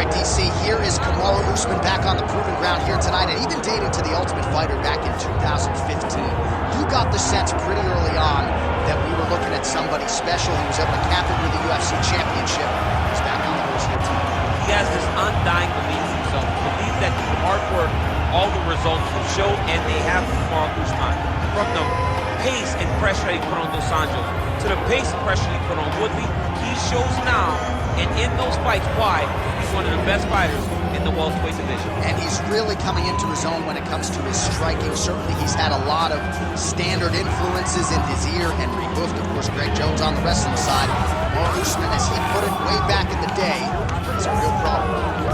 right, DC, here is Kamaru Usman back on the proving ground here tonight, and even dating to the Ultimate Fighter back in 2015. You got the sense pretty early on that we were looking at somebody special. He was able to cap it with the UFC championship. He's back on the horse here tonight. He has this undying belief in himself, belief that through hard work, all the results will show, and they have Kamaru Usman. From the pace and pressure he put on Dos Anjos, to the pace and pressure he put on Woodley, he shows now, and in those fights, why he's one of the best fighters in the welterweight division. And he's really coming into his own when it comes to his striking. Certainly he's had a lot of standard influences in his ear. Henry Hooft, of course, Greg Jones on the wrestling side. Kamaru Usman, as he put it way back in the day, is a real problem.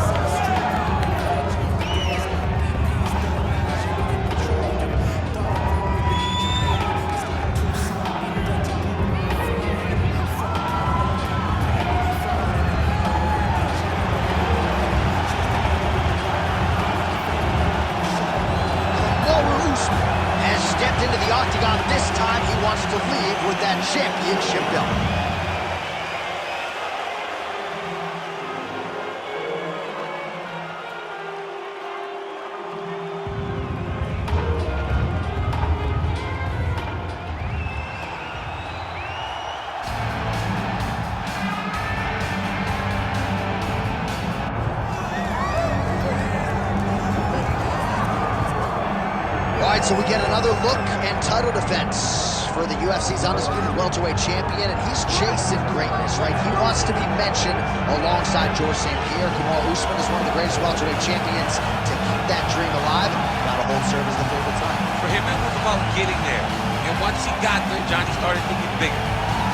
Into the Octagon. This time he wants to leave with that championship belt. So we get another look and title defense for the UFC's undisputed welterweight champion, and he's chasing greatness, right? He wants to be mentioned alongside Georges St. Pierre. Kamaru Usman is one of the greatest welterweight champions to keep that dream alive. Gotta hold serve as the favorite time. For him, it was about getting there. And once he got there, Johnny started thinking bigger.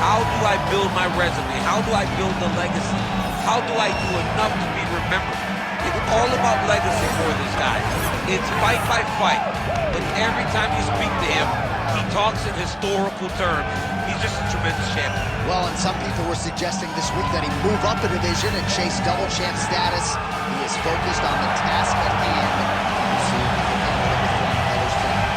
How do I build my resume? How do I build the legacy? How do I do enough to be remembered? It's all about legacy for this guy. It's fight by fight. But every time you speak to him, he talks in historical terms. He's just a tremendous champion. Well, and some people were suggesting this week that he move up a division and chase double champ status. He is focused on the task at hand. We'll see if he can handle it with flying colors tonight.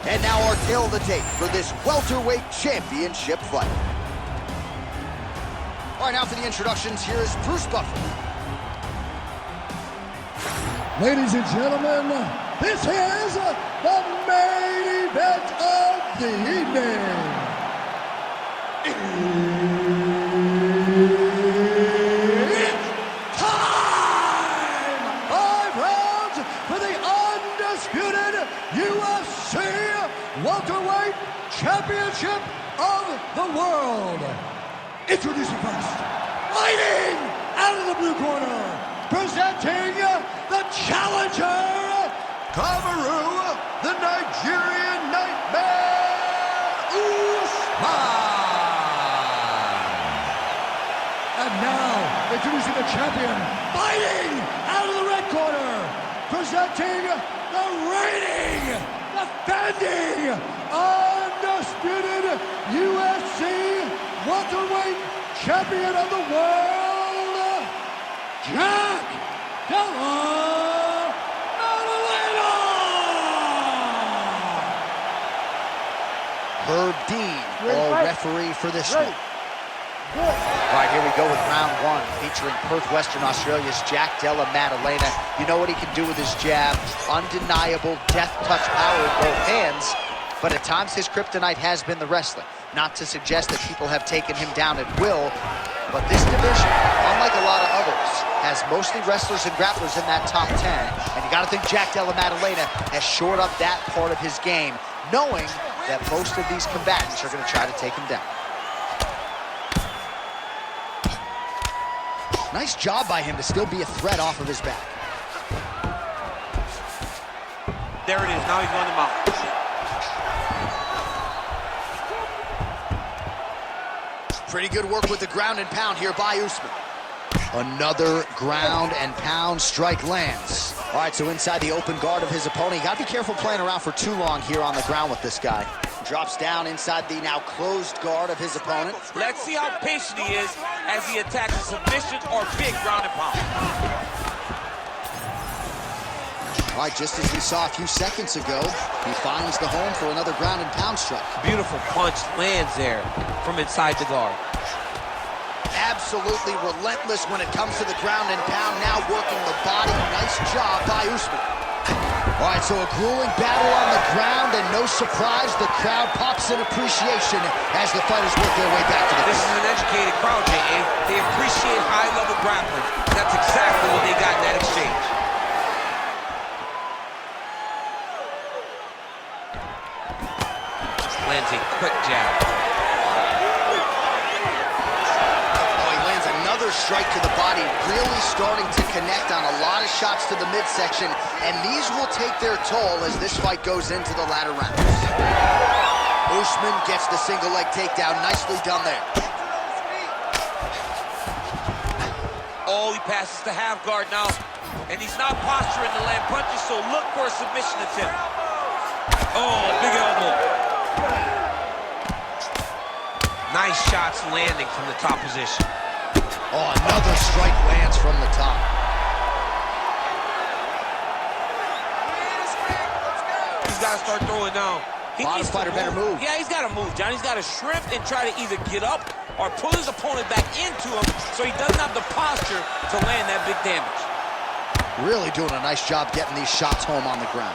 And now our tale of the tape for this welterweight championship fight. All right, now for the introductions, here is Bruce Buffer. Ladies and gentlemen, this is the main event of the evening. It's time! 5 rounds for the undisputed UFC welterweight championship of the world. Introducing first, fighting out of the blue corner, presenting the challenger, Kamaru, the Nigerian Nightmare, Usman. And now, introducing the champion, fighting out of the red corner, presenting the reigning, defending, undisputed UFC welterweight champion of the world, Jack Della Maddalena! Herb Dean, all referee for this one. All right, here we go with round one, featuring Perth, Western Australia's Jack Della Maddalena. You know what he can do with his jab. Undeniable death touch power in both hands. But at times his kryptonite has been the wrestling. Not to suggest that people have taken him down at will, but this division, unlike a lot of others, has mostly wrestlers and grapplers in that top 10. And you gotta think Jack Della Maddalena has shored up that part of his game, knowing that most of these combatants are gonna try to take him down. Nice job by him to still be a threat off of his back. There it is, now he's on the mount. Pretty good work with the ground and pound here by Usman. Another ground and pound strike lands. All right, so inside the open guard of his opponent. You gotta be careful playing around for too long here on the ground with this guy. Drops down inside the now closed guard of his opponent. Let's see how patient he is as he attacks a submission or big ground and pound. All right, just as we saw a few seconds ago, he finds the home for another ground and pound strike. Beautiful punch lands there from inside the guard. Absolutely relentless when it comes to the ground and pound, now working the body. Nice job by Usman. All right, so a grueling battle on the ground, and no surprise, the crowd pops in appreciation as the fighters work their way back to the This is an educated crowd, J.A. They appreciate high-level grappling. That's exactly what they got in that exchange. Lands a quick jab. Strike to the body, really starting to connect on a lot of shots to the midsection, and these will take their toll as this fight goes into the latter rounds. Usman gets the single leg takedown, nicely done there. Oh, he passes the half guard now, and he's not posturing to land punches, so look for a submission attempt. Oh, big elbow. Nice shots landing from the top position. Oh, another strike lands from the top. He's got to start throwing now. Bottom fighter better move. Yeah, he's got to move, John. He's got to shrimp and try to either get up or pull his opponent back into him so he doesn't have the posture to land that big damage. Really doing a nice job getting these shots home on the ground.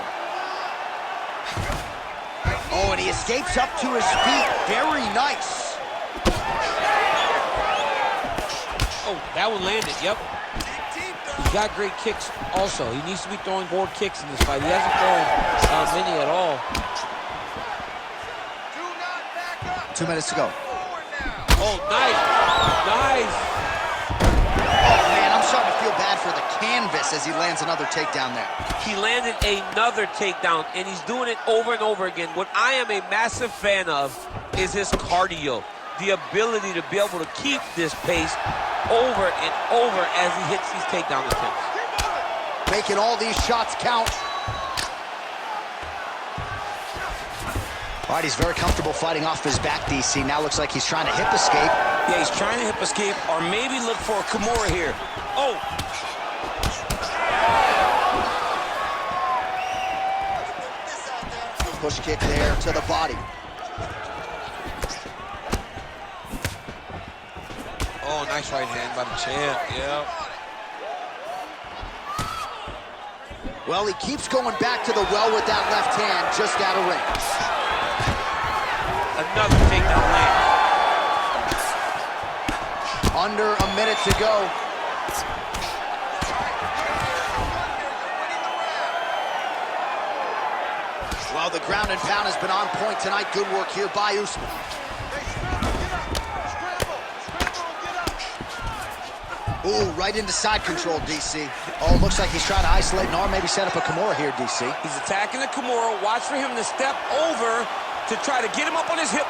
Oh, and he escapes up to his feet. Very nice. Oh, that one landed, yep. He's got great kicks also. He needs to be throwing more kicks in this fight. He hasn't thrown many at all. 2 minutes to go. Oh, nice. Nice. Oh, man, I'm starting to feel bad for the canvas as he lands another takedown there. He landed another takedown, and he's doing it over and over again. What I am a massive fan of is his cardio. The ability to be able to keep this pace over and over as he hits these takedown attempts. Making all these shots count. All right, he's very comfortable fighting off his back, DC. Now looks like he's trying to hip escape. Yeah, he's trying to hip escape or maybe look for a Kimura here. Oh! Push kick there to the body. Oh, nice right hand by the champ, yeah. Well, he keeps going back to the well with that left hand, just out of range. Another takedown land. Under a minute to go. Well, the ground and pound has been on point tonight. Good work here by Usman. Ooh, right into side control, DC. Oh, looks like he's trying to isolate an arm, maybe set up a Kimura here, DC. He's attacking the Kimura. Watch for him to step over to try to get him up on his hip.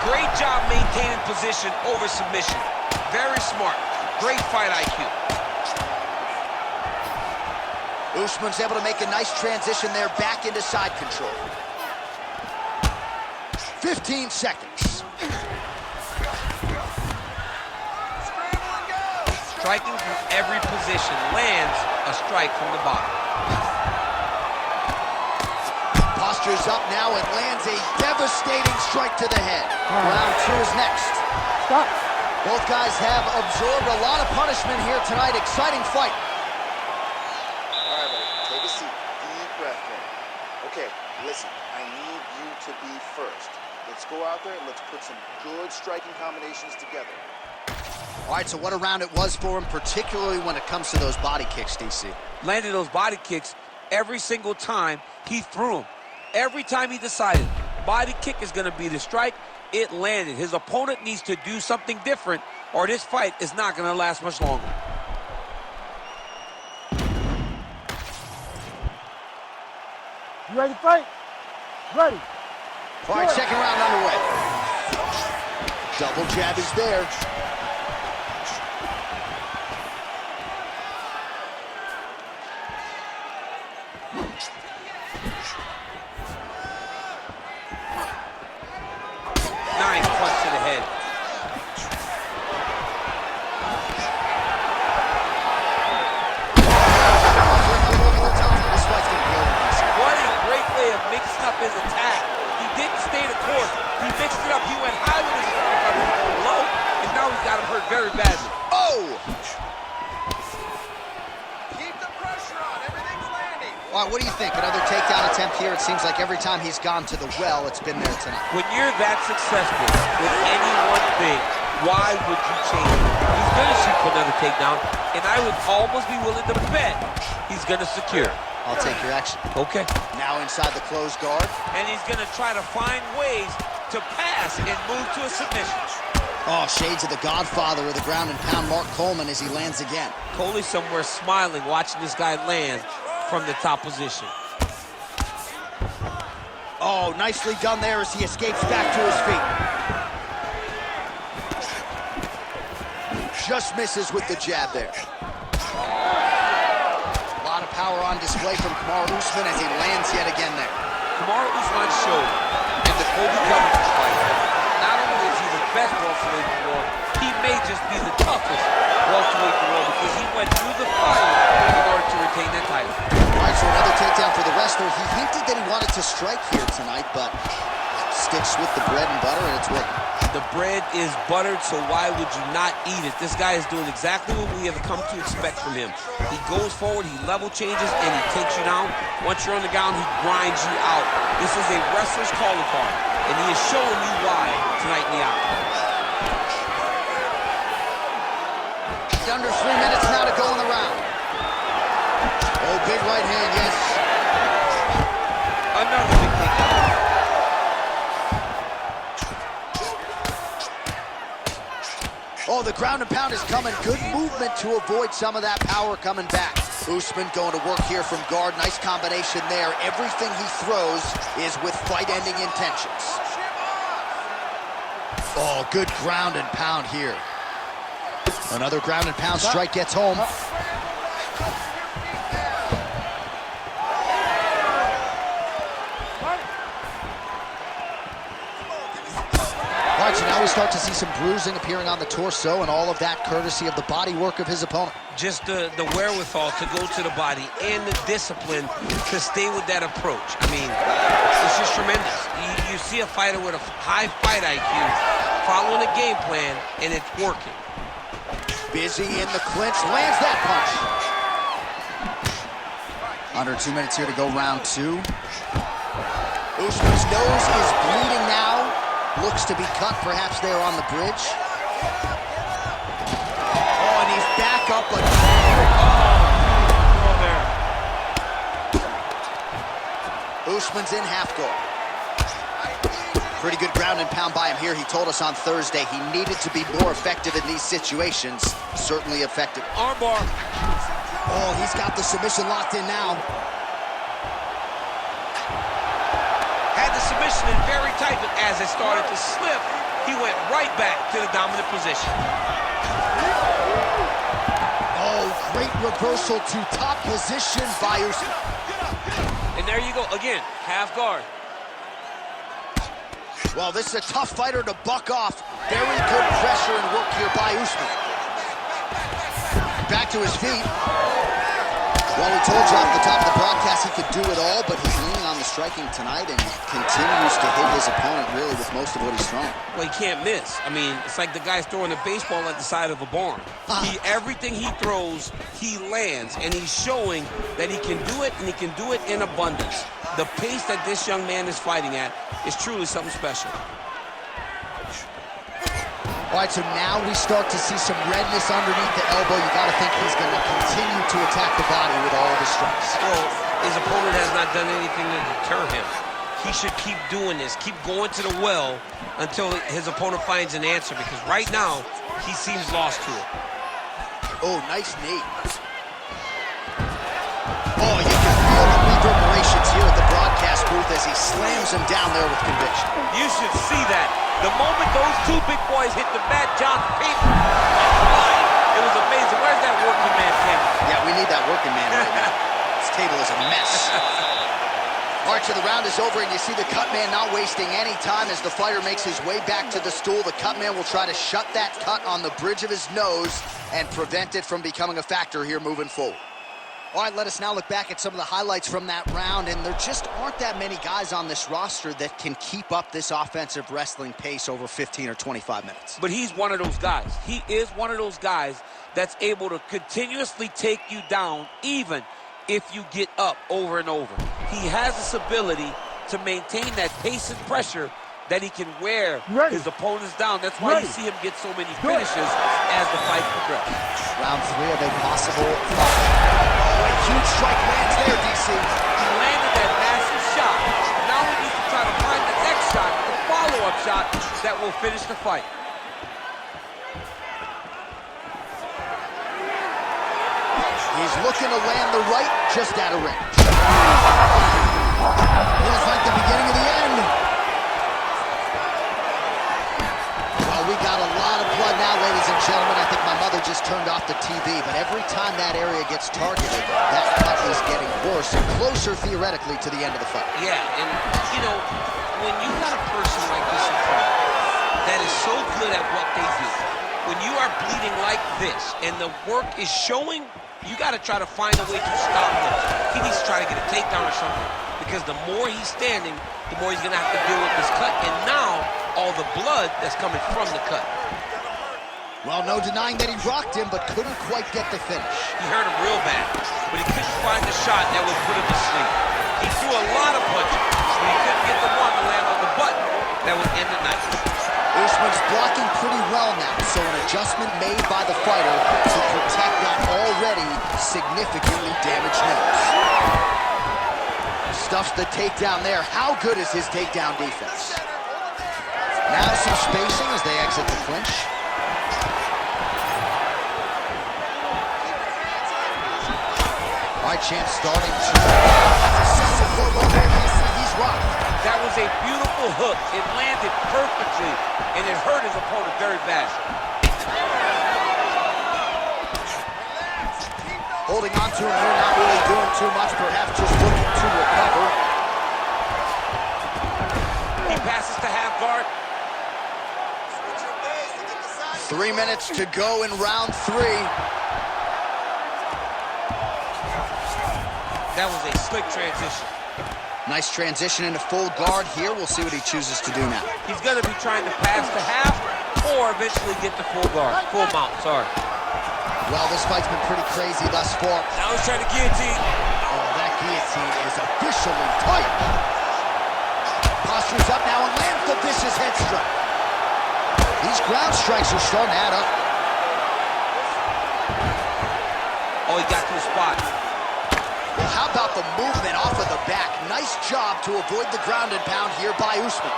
Great job maintaining position over submission. Very smart. Great fight IQ. Usman's able to make a nice transition there back into side control. 15 seconds. Striking from every position, lands a strike from the bottom. Postures up now and lands a devastating strike to the head. Round two is next. Stop. Both guys have absorbed a lot of punishment here tonight. Exciting fight. All right, buddy, take a seat. Deep breath in. Okay, listen, I need you to be first. Let's go out there and let's put some good striking combinations together. All right, so what a round it was for him, particularly when it comes to those body kicks, DC. Landed those body kicks every single time he threw them. Every time he decided body kick is going to be the strike, it landed. His opponent needs to do something different, or this fight is not going to last much longer. You ready to fight? Ready. All right, second round underway. Double jab is there. Nice punch to the head. what do you think? Another takedown attempt here. It seems like every time he's gone to the well, it's been there tonight. When you're that successful with any one thing, why would you change it? He's going to shoot for another takedown, and I would almost be willing to bet he's going to secure. I'll take your action. Okay. Now inside the closed guard. And he's going to try to find ways to pass and move to a submission. Oh, shades of the godfather of the ground and pound, Mark Coleman, as he lands again. Coley somewhere smiling, watching this guy land from the top position. Oh, nicely done there as he escapes back to his feet. Just misses with the jab there. A lot of power on display from Kamaru Usman as he lands yet again there. Kamaru Usman showed in the Colby Covington fight, not only is he the best welterweight in the world, he may just be the toughest welterweight in the world because he went through the fire in order to retain that title. All right, so another takedown for the wrestler. He hinted that he wanted to strike here tonight, but sticks with the bread and butter, and it's working. The bread is buttered, so why would you not eat it? This guy is doing exactly what we have come to expect from him. He goes forward, he level changes, and he takes you down. Once you're on the ground, he grinds you out. This is a wrestler's calling card, and he is showing you why tonight in the outcome. Under 3 minutes now to go in the round. Oh, big right hand, yes. Another big takedown. Oh, the ground and pound is coming. Good movement to avoid some of that power coming back. Usman going to work here from guard. Nice combination there. Everything he throws is with fight-ending intentions. Oh, good ground and pound here. Another ground and pound strike gets home. All right, so now we start to see some bruising appearing on the torso, and all of that courtesy of the body work of his opponent. Just the wherewithal to go to the body and the discipline to stay with that approach. I mean, it's just tremendous. You see a fighter with a high fight IQ following a game plan, and it's working. Busy in the clinch, lands that punch. Under 2 minutes here to go round two. Usman's nose is bleeding now. Looks to be cut, perhaps there on the bridge. Oh, and he's back up again. Usman's in half guard. Pretty good ground and pound by him here. He told us on Thursday he needed to be more effective in these situations. Certainly effective. Armbar. Oh, he's got the submission locked in now. Had the submission in very tight, but as it started to slip, he went right back to the dominant position. Oh, great reversal to top position by Usman. And there you go, again, half guard. Well, this is a tough fighter to buck off. Very good pressure and work here by Usman. Back to his feet. Well, we told you off the top of the broadcast he could do it all, but he's leaning on the striking tonight and continues to hit his opponent really with most of what he's throwing. Well, he can't miss. I mean, it's like the guy's throwing a baseball at the side of a barn. Everything he throws, he lands, and he's showing that he can do it, and he can do it in abundance. The pace that this young man is fighting at is truly something special. All right, so now we start to see some redness underneath the elbow. You got to think he's going to continue to attack the body with all of his strikes. Well, his opponent has not done anything to deter him. He should keep doing this, keep going to the well until his opponent finds an answer, because right now, he seems lost to it. Oh, nice knee. Oh, you can feel the reverberations here at the broadcast booth as he slams him down there with conviction. You should see that. The moment those two big boys hit the Matt Johnson paper line, it was amazing. Where's that working man table? Yeah, we need that working man right now. This table is a mess. All right, so the round is over, and you see the cut man not wasting any time as the fighter makes his way back to the stool. The cut man will try to shut that cut on the bridge of his nose and prevent it from becoming a factor here moving forward. All right, let us now look back at some of the highlights from that round, and there just aren't that many guys on this roster that can keep up this offensive wrestling pace over 15 or 25 minutes. But he's one of those guys. He is one of those guys that's able to continuously take you down even if you get up over and over. He has this ability to maintain that pace and pressure that he can wear his opponents down. That's why you see him get so many finishes as the fight progresses. Round 3 of a possible fight. Huge strike lands there, DC. He landed that massive shot. Now he needs to try to find the next shot, the follow-up shot that will finish the fight. He's looking to land the right, just out of range. Feels like the beginning of the end. Well, we got a lot of blood now, ladies and gentlemen. I think my mother just turned off the TV, but every time that area gets targeted, that cut is getting worse and closer, theoretically, to the end of the fight. Yeah, and, you know, when you got a person like this in front that is so good at what they do, when you are bleeding like this and the work is showing, you got to try to find a way to stop him. He needs to try to get a takedown or something, because the more he's standing, the more he's going to have to deal with this cut, and now all the blood that's coming from the cut. Well, no denying that he rocked him, but couldn't quite get the finish. He hurt him real bad, but he couldn't find the shot that would put him to sleep. He threw a lot of punches, but he couldn't get the one to land on the button that would end the night. Usman's blocking pretty well now, so an adjustment made by the fighter to protect that already significantly damaged nose. Stuffs the takedown there. How good is his takedown defense? Now some spacing as they exit the clinch. All right, Champ starting to... He's rocked. That was a beautiful hook. It landed perfectly, and it hurt his opponent very bad. Holding on to him here, not really doing too much, perhaps just looking to recover. He passes to half guard. 3 minutes to go in round 3. That was a slick transition. Nice transition into full guard here. We'll see what he chooses to do now. He's going to be trying to pass to half or eventually get to full guard. Full mount, sorry. Well, this fight's been pretty crazy thus far. Now he's trying to guillotine. Oh, that guillotine is officially tight. Postures up now and lands the vicious head strike. These ground strikes are starting to add up. Oh, he got to the spot. Well, how about the movement off of the back? Nice job to avoid the ground and pound here by Usman.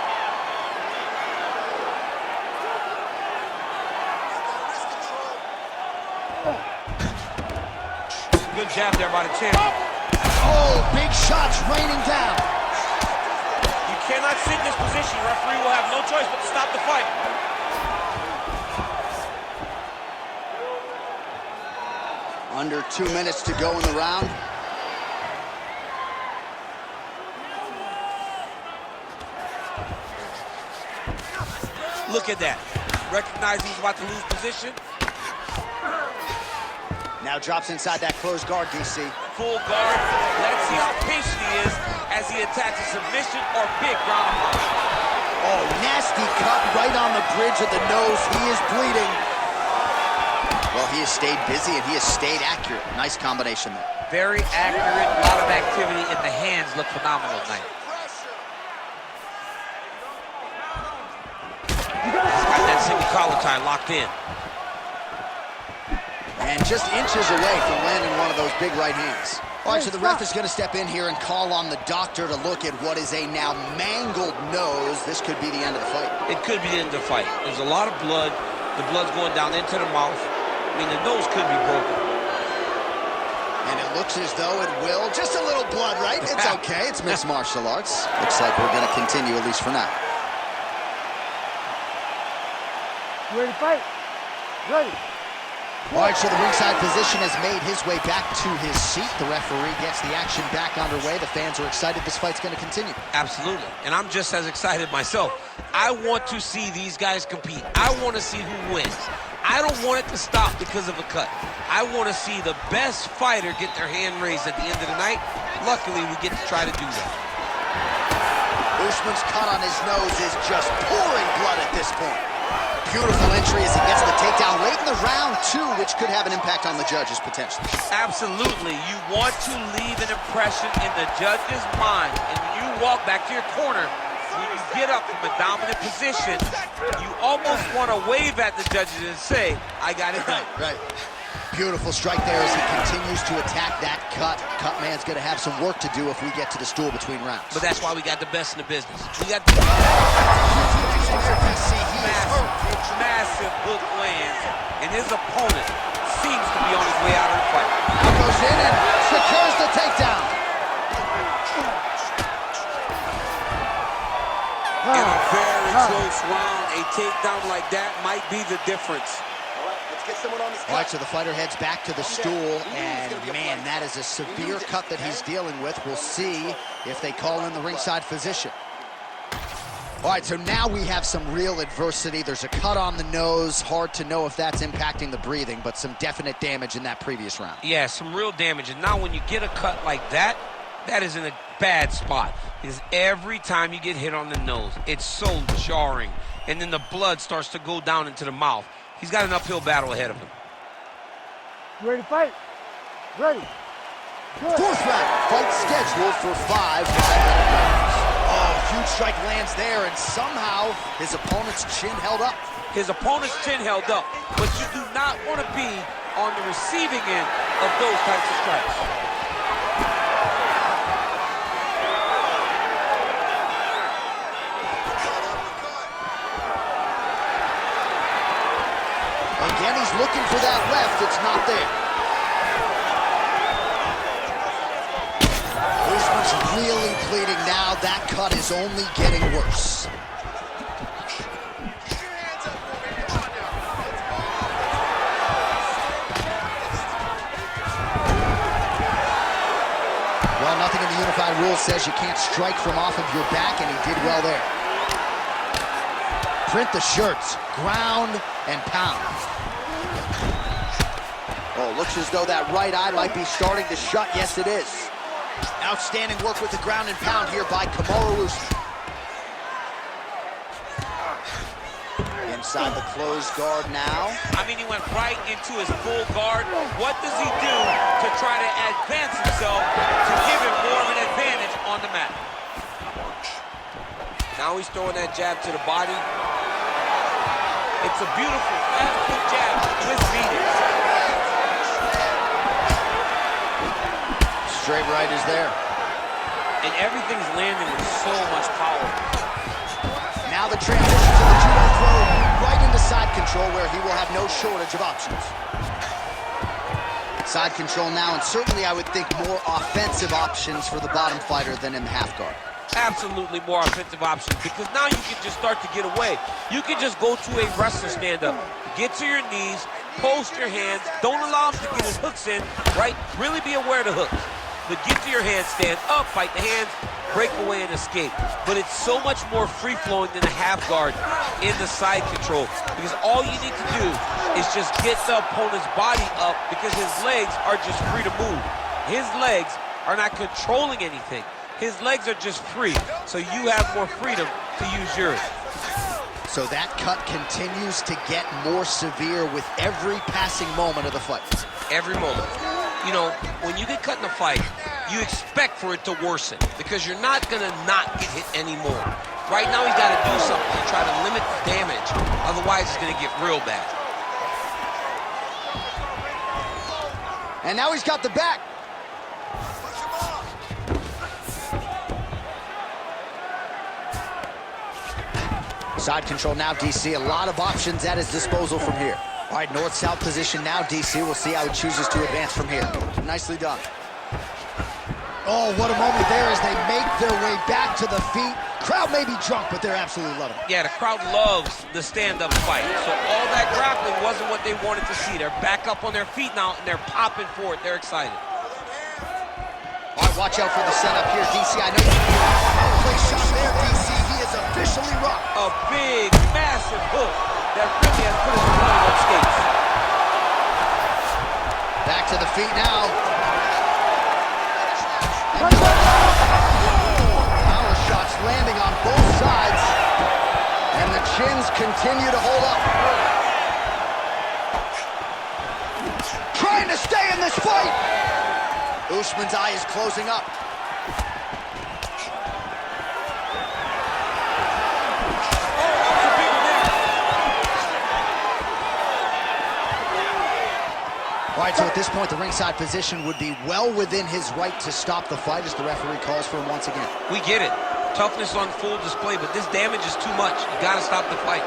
Good jab there by the champion. Oh, big shots raining down. You cannot sit in this position. The referee will have no choice but to stop the fight. Under 2 minutes to go in the round. Look at that. Recognize he's about to lose position. Now drops inside that closed guard, DC. Full guard. Let's see how patient he is as he attacks a submission or big ground and pound. Oh, nasty cut right on the bridge of the nose. He is bleeding. Well, he has stayed busy and he has stayed accurate. Nice combination there. Very accurate. A lot of activity in the hands. Look phenomenal tonight. Got that single collar tie locked in. And just inches away from landing one of those big right hands. All right, so the ref is going to step in here and call on the doctor to look at what is a now mangled nose. This could be the end of the fight. It could be the end of the fight. There's a lot of blood. The blood's going down into the mouth. I mean, the nose could be broken. And it looks as though it will. Just a little blood, right? It's okay. It's mixed martial arts. Looks like we're going to continue, at least for now. You ready to fight? Ready. All right, so the ringside position has made his way back to his seat. The referee gets the action back underway. The fans are excited. This fight's going to continue. Absolutely. And I'm just as excited myself. I want to see these guys compete. I want to see who wins. I don't want it to stop because of a cut. I want to see the best fighter get their hand raised at the end of the night. Luckily, we get to try to do that. Usman's cut on his nose is just pouring blood at this point. Beautiful entry as he gets the takedown late in the round, too, which could have an impact on the judges, potentially. Absolutely. You want to leave an impression in the judge's mind. And when you walk back to your corner, when you get up from a dominant position, you almost want to wave at the judges and say, I got it done. Right. Beautiful strike there as he continues to attack that cut. Cut man's going to have some work to do if we get to the stool between rounds. But that's why we got the best in the business. We got the massive hook lands, and his opponent seems to be on his way out of the fight. Now goes in and secures the takedown. In a very close round, a takedown like that might be the difference. Get someone on this All right, so the fighter heads back to the stool, and man, that is a severe cut that he's dealing with. We'll see if they call in the ringside physician. All right, so now we have some real adversity. There's a cut on the nose. Hard to know if that's impacting the breathing, but some definite damage in that previous round. Yeah, some real damage. And now when you get a cut like that, that is in a bad spot. Because every time you get hit on the nose, it's so jarring. And then the blood starts to go down into the mouth. He's got an uphill battle ahead of him. Ready to fight? Ready. Good. Fourth round, fight scheduled for 5 rounds. Oh, huge strike lands there, and somehow his opponent's chin held up. His opponent's chin held up, but you do not want to be on the receiving end of those types of strikes. Again, he's looking for that left. It's not there. Usman's really bleeding now. That cut is only getting worse. Well, nothing in the unified rules says you can't strike from off of your back, and he did well there. Print the shirts, ground and pound. Oh, looks as though that right eye might be starting to shut. Yes, it is. Outstanding work with the ground and pound here by Kamaru Usman. Inside the closed guard now. I mean, he went right into his full guard. What does he do to try to advance himself to give him more of an advantage on the mat? Now he's throwing that jab to the body. It's a beautiful fast foot jab with beating. Straight right is there. And everything's landing with so much power. Now the transition to the judo throw right into side control, where he will have no shortage of options. Side control now, and certainly I would think more offensive options for the bottom fighter than in the half guard. Absolutely more offensive options, because now you can just start to get away. You can just go to a wrestler stand-up. Get to your knees, post your hands, don't allow him to get his hooks in, right? Really be aware of the hooks. But get to your hands, stand up, fight the hands, break away and escape. But it's so much more free-flowing than a half guard in the side control, because all you need to do is just get the opponent's body up, because his legs are just free to move. His legs are not controlling anything. His legs are just free, so you have more freedom to use yours. So that cut continues to get more severe with every passing moment of the fight. Every moment. You know, when you get cut in a fight, you expect for it to worsen, because you're not going to not get hit anymore. Right now, he's got to do something to try to limit the damage. Otherwise, it's going to get real bad. And now he's got the back. Side control now, DC. A lot of options at his disposal from here. All right, north-south position now, DC. We'll see how he chooses to advance from here. Nicely done. Oh, what a moment there as they make their way back to the feet. Crowd may be drunk, but they're absolutely loving it. Yeah, the crowd loves the stand-up fight. So all that grappling wasn't what they wanted to see. They're back up on their feet now, and they're popping for it. They're excited. All right, watch out for the setup here, DC. I know you can play shot there, DC. He is officially rocked. A big, massive hook that really has put his opponent on skates. Back to the feet now. Power shots landing on both sides. And the shins continue to hold up. Trying to stay in this fight. Usman's eye is closing up. All right, so at this point, the ringside position would be well within his right to stop the fight as the referee calls for him once again. We get it. Toughness on full display, but this damage is too much. You gotta stop the fight.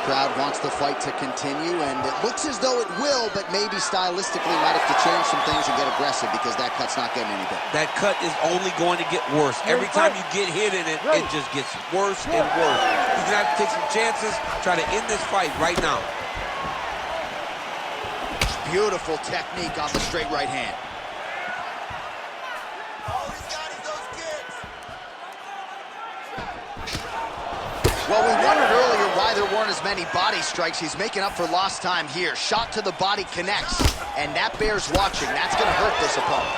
Crowd wants the fight to continue, and it looks as though it will, but maybe stylistically might have to change some things and get aggressive because that cut's not getting any better. That cut is only going to get worse. Every time you get hit in it, it just gets worse and worse. He's gonna have to take some chances, try to end this fight right now. Beautiful technique on the straight right hand. Well, we wondered earlier why there weren't as many body strikes. He's making up for lost time here. Shot to the body connects, and that bears watching. That's going to hurt this opponent.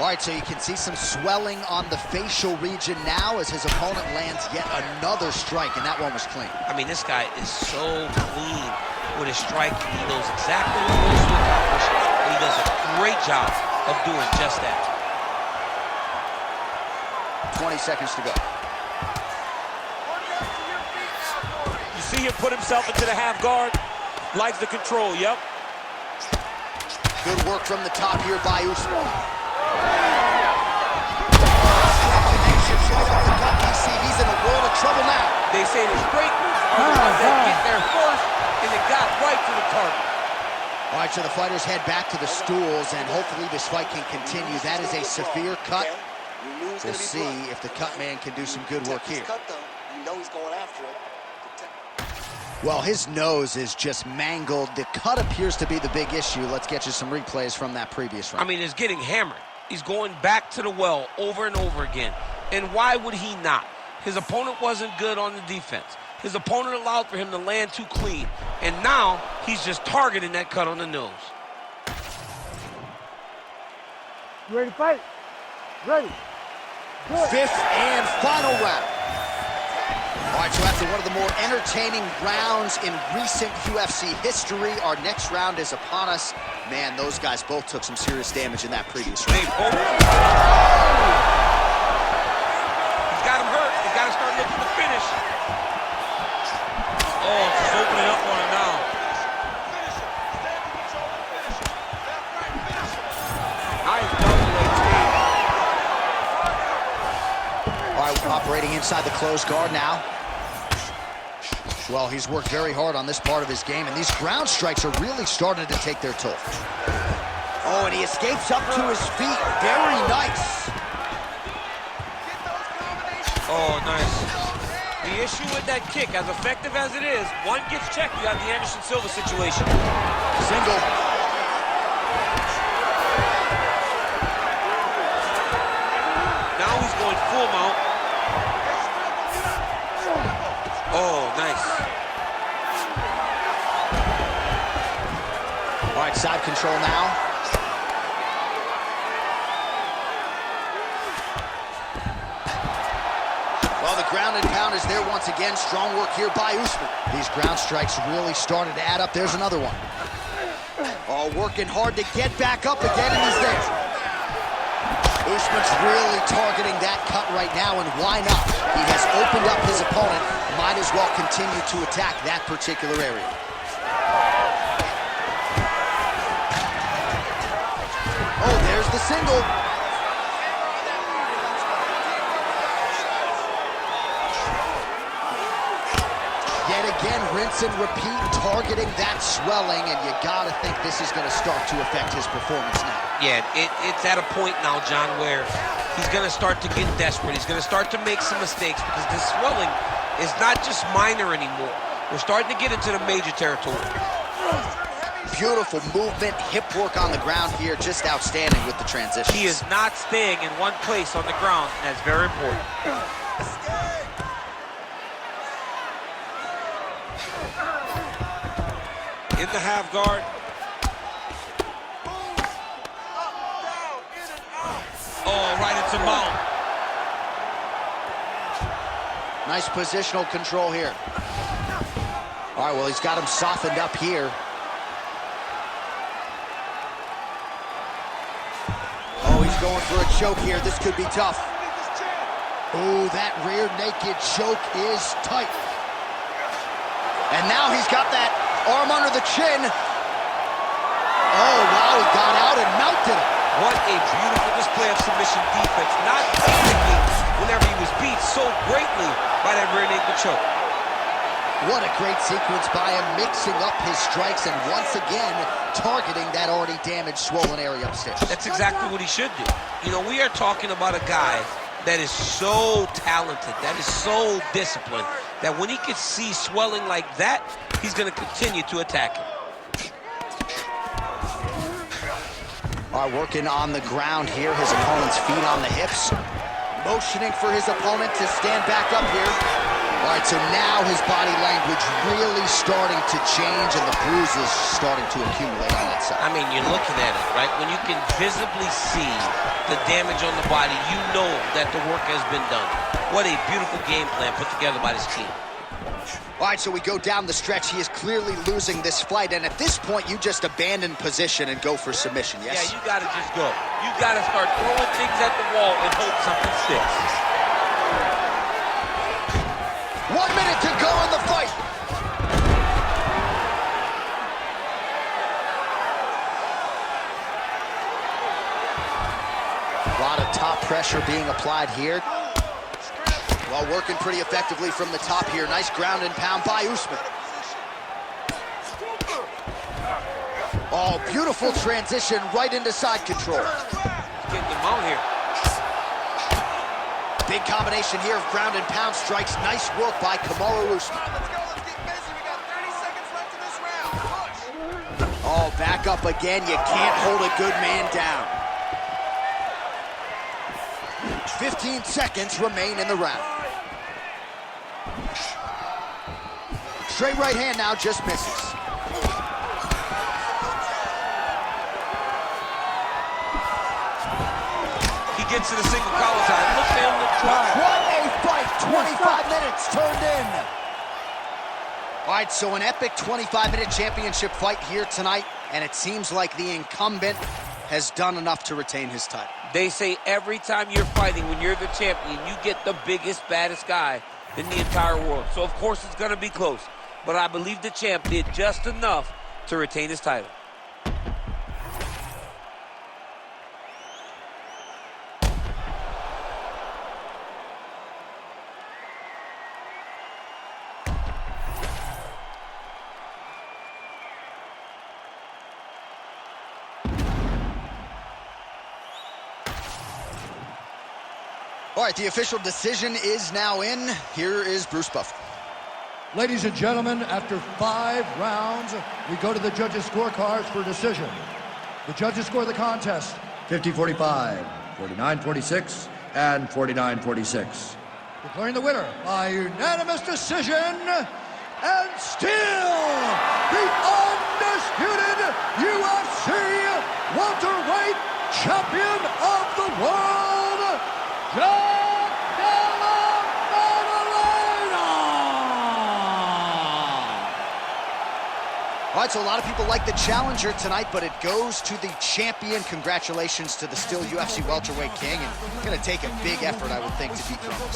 All right, so you can see some swelling on the facial region now as his opponent lands yet another strike, and that one was clean. I mean, this guy is so clean with his striking. He knows exactly what he wants to accomplish, and he does a great job of doing just that. 20 seconds to go. See him put himself into the half guard. Likes the control, yep. Good work from the top here by Usman. He's in a world of trouble now. They say the straight moves are the ones that get there first, and it got right to the target. All right, so the fighters head back to the stools, and hopefully this fight can continue. That is a severe cut. We'll see if the cut man can do some good work here. You know he's going after it. Well, his nose is just mangled. The cut appears to be the big issue. Let's get you some replays from that previous round. I mean, it's getting hammered. He's going back to the well over and over again. And why would he not? His opponent wasn't good on the defense. His opponent allowed for him to land too clean. And now he's just targeting that cut on the nose. You ready to fight? Ready. Good. Fifth and final round. All right, so after one of the more entertaining rounds in recent UFC history, our next round is upon us. Man, those guys both took some serious damage in that previous round. He's got him hurt. He's got to start looking to finish. Oh, just opening up on him now. Nice double leg team. All right, operating inside the closed guard now. Well, he's worked very hard on this part of his game, and these ground strikes are really starting to take their toll. Oh, and he escapes up to his feet. Very nice. Oh, nice. The issue with that kick, as effective as it is, one gets checked, you have the Anderson Silva situation. Single. Now he's going full mount. Oh, nice. All right, side control now. Well, the ground and pound is there once again. Strong work here by Usman. These ground strikes really started to add up. There's another one. Oh, working hard to get back up again, and he's there. Usman's really targeting that cut right now, and why not? He has opened up his opponent. Might as well continue to attack that particular area. Oh, there's the single. Yet again, rinse and repeat, targeting that swelling, and you gotta think this is gonna start to affect his performance now. Yeah, it's at a point now, John, where he's gonna start to get desperate. He's gonna start to make some mistakes because this swelling is not just minor anymore. We're starting to get into the major territory. Beautiful movement, hip work on the ground here, just outstanding with the transition. He is not staying in one place on the ground, and that's very important. In the half guard. Oh, right into mount. Nice positional control here. All right, well, he's got him softened up here. Oh, he's going for a choke here. This could be tough. Oh, that rear naked choke is tight. And now he's got that arm under the chin. Oh, wow, he got out and mounted it. What a beautiful display of submission defense. Not panicking whenever he was beat so greatly by that rear naked choke. What a great sequence by him, mixing up his strikes and once again targeting that already damaged, swollen area upstairs. That's exactly what he should do. You know, we are talking about a guy that is so talented, that is so disciplined, that when he can see swelling like that, he's going to continue to attack him. All right, working on the ground here, his opponent's feet on the hips, motioning for his opponent to stand back up here. All right, so now his body language really starting to change and the bruises starting to accumulate on that side. I mean, you're looking at it, right? When you can visibly see the damage on the body, you know that the work has been done. What a beautiful game plan put together by this team. All right, so we go down the stretch. He is clearly losing this fight, and at this point, you just abandon position and go for submission, yes? Yeah, you gotta just go. You gotta start throwing things at the wall and hope something sticks. 1 minute to go in the fight. A lot of top pressure being applied here. Well, working pretty effectively from the top here. Nice ground and pound by Usman. Oh, beautiful transition right into side control. Getting them out here. Big combination here of ground and pound strikes. Nice work by Kamaru Usman. Let's go, let's get busy. We got 30 seconds left in this round. Push. Oh, back up again. You can't hold a good man down. 15 seconds remain in the round. Straight right hand now, just misses. He gets to the single collar time. Look at him to try. What a fight! 25 minutes turned in. All right, so an epic 25-minute championship fight here tonight, and it seems like the incumbent has done enough to retain his title. They say every time you're fighting, when you're the champion, you get the biggest, baddest guy in the entire world. So, of course, it's going to be close. But I believe the champ did just enough to retain his title. All right, the official decision is now in. Here is Bruce Buffer. Ladies and gentlemen, after 5 rounds, we go to the judges' scorecards for decision. The judges score the contest 50-45, 49-46, and 49-46. Declaring the winner by unanimous decision, and still the undisputed UFC welterweight champion of the world, Jack Della Maddalena! All right, so a lot of people like the challenger tonight, but it goes to the champion. Congratulations to the still UFC welterweight king, and going to take a big effort, I would think, to beat Crumbs.